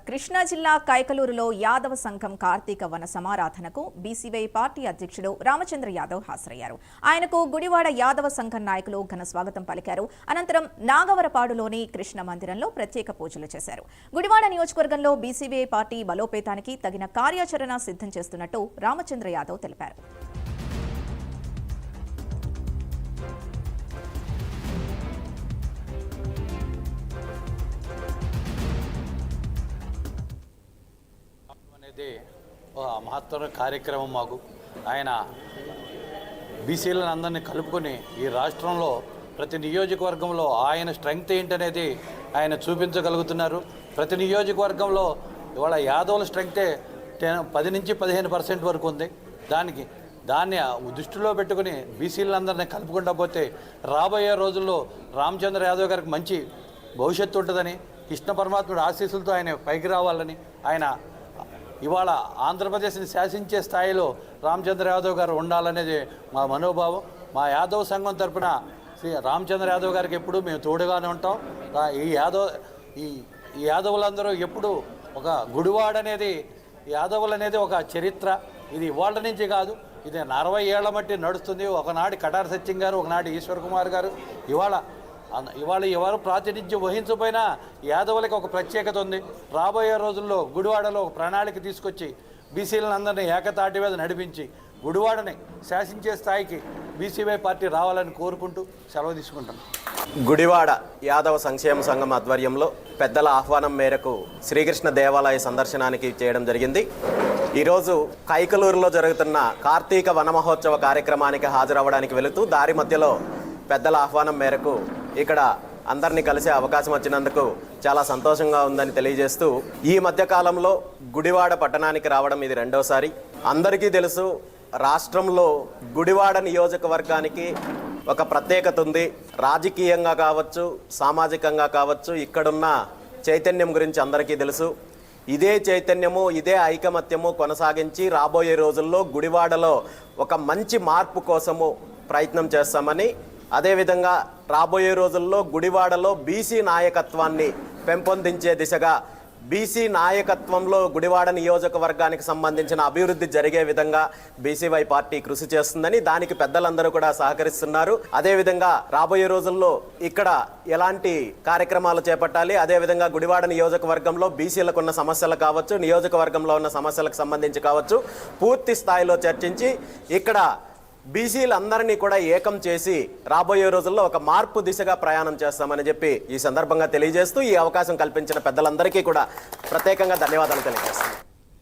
కృష్ణా జిల్లా కైకలూరులో యాదవ సంఘం కార్తీక వన సమారాధనకు బీసీవై పార్టీ అధ్యక్షుడు రామచంద్ర యాదవ్ హాజరయ్యారు. ఆయనకు గుడివాడ యాదవ సంఘం నాయకులు ఘన స్వాగతం పలికారు. అనంతరం నాగవరపాడులోని కృష్ణ మందిరంలో ప్రత్యేక పూజలు చేశారు. గుడివాడ నియోజకవర్గంలో బీసీవై పార్టీ బలోపేతానికి తగిన కార్యాచరణ సిద్ధం చేస్తున్నట్టు రామచంద్ర యాదవ్ తెలిపారు. మహత్తర కార్యక్రమం మాకు ఆయన బీసీలను అందరినీ కలుపుకొని ఈ రాష్ట్రంలో ప్రతి నియోజకవర్గంలో ఆయన స్ట్రెంగ్త్ ఏంటనేది ఆయన చూపించగలుగుతున్నారు. ప్రతి నియోజకవర్గంలో ఇవాళ యాదవుల స్ట్రెంగ్తే 10 నుంచి 15% వరకు ఉంది. దాన్ని దృష్టిలో పెట్టుకుని బీసీలందరినీ కలుపుకుంటా పోతే రాబోయే రోజుల్లో రామచంద్ర యాదవ్ గారికి మంచి భవిష్యత్తు ఉంటుందని, కృష్ణ పరమాత్ముడి ఆశీస్సులతో ఆయన పైకి రావాలని, ఆయన ఇవాళ ఆంధ్రప్రదేశ్ని శాసించే స్థాయిలో రామచంద్ర యాదవ్ గారు ఉండాలనేది మా మనోభావం. మా యాదవ్ సంఘం తరఫున శ్రీ రామచంద్ర యాదవ్ గారికి ఎప్పుడు మేము తోడుగానే ఉంటాం. ఈ యాదవులందరూ ఎప్పుడు ఒక గుడివాడ అనేది యాదవులు అనేది ఒక చరిత్ర. ఇది ఇవాళ నుంచి కాదు, ఇది 60 ఏళ్ల మట్టి నడుస్తుంది. ఒకనాటి కటార్ సత్యం గారు, ఒకనాటి ఈశ్వర్ కుమార్ గారు, ఇవాళ ఎవరు ప్రాతినిధ్యం వహించకపోయినా యాదవులకి ఒక ప్రత్యేకత ఉంది. రాబోయే రోజుల్లో గుడివాడలో ఒక ప్రణాళిక తీసుకొచ్చి బీసీలందరినీ ఏకతాటి మీద నడిపించి గుడివాడని శాసించే స్థాయికి బీసీవై పార్టీ రావాలని కోరుకుంటూ సెలవు తీసుకుంటాం. గుడివాడ యాదవ సంక్షేమ సంఘం ఆధ్వర్యంలో పెద్దల ఆహ్వానం మేరకు శ్రీకృష్ణ దేవాలయ సందర్శనానికి చేయడం జరిగింది. ఈరోజు కైకలూరులో జరుగుతున్న కార్తీక వన మహోత్సవ కార్యక్రమానికి హాజరవ్వడానికి వెళుతూ దారి మధ్యలో పెద్దల ఆహ్వానం మేరకు ఇక్కడ అందరినీ కలిసే అవకాశం వచ్చినందుకు చాలా సంతోషంగా ఉందని తెలియజేస్తూ, ఈ మధ్యకాలంలో గుడివాడ పట్టణానికి రావడం ఇది రెండోసారి. అందరికీ తెలుసు, రాష్ట్రంలో గుడివాడ నియోజకవర్గానికి ఒక ప్రత్యేకత ఉంది. రాజకీయంగా కావచ్చు, సామాజికంగా కావచ్చు, ఇక్కడున్న చైతన్యం గురించి అందరికీ తెలుసు. ఇదే చైతన్యము, ఇదే ఐకమత్యము కొనసాగించి రాబోయే రోజుల్లో గుడివాడలో ఒక మంచి మార్పు కోసము ప్రయత్నం చేస్తామని, అదేవిధంగా రాబోయే రోజుల్లో గుడివాడలో బీసీ నాయకత్వాన్ని పెంపొందించే దిశగా బీసీ నాయకత్వంలో గుడివాడ నియోజకవర్గానికి సంబంధించిన అభివృద్ధి జరిగే విధంగా బీసీవై పార్టీ కృషి చేస్తుందని, దానికి పెద్దలందరూ కూడా సహకరిస్తున్నారు. అదేవిధంగా రాబోయే రోజుల్లో ఇక్కడ ఎలాంటి కార్యక్రమాలు చేపట్టాలి, అదేవిధంగా గుడివాడ నియోజకవర్గంలో బీసీలకు ఉన్న సమస్యలు కావచ్చు, నియోజకవర్గంలో ఉన్న సమస్యలకు సంబంధించి కావచ్చు, పూర్తి స్థాయిలో చర్చించి ఇక్కడ బీసీలందరినీ కూడా ఏకం చేసి రాబోయే రోజుల్లో ఒక మార్పు దిశగా ప్రయాణం చేస్తామని చెప్పి ఈ సందర్భంగా తెలియజేస్తూ, ఈ అవకాశం కల్పించిన పెద్దలందరికీ కూడా ప్రత్యేకంగా ధన్యవాదాలు తెలియజేస్తాను.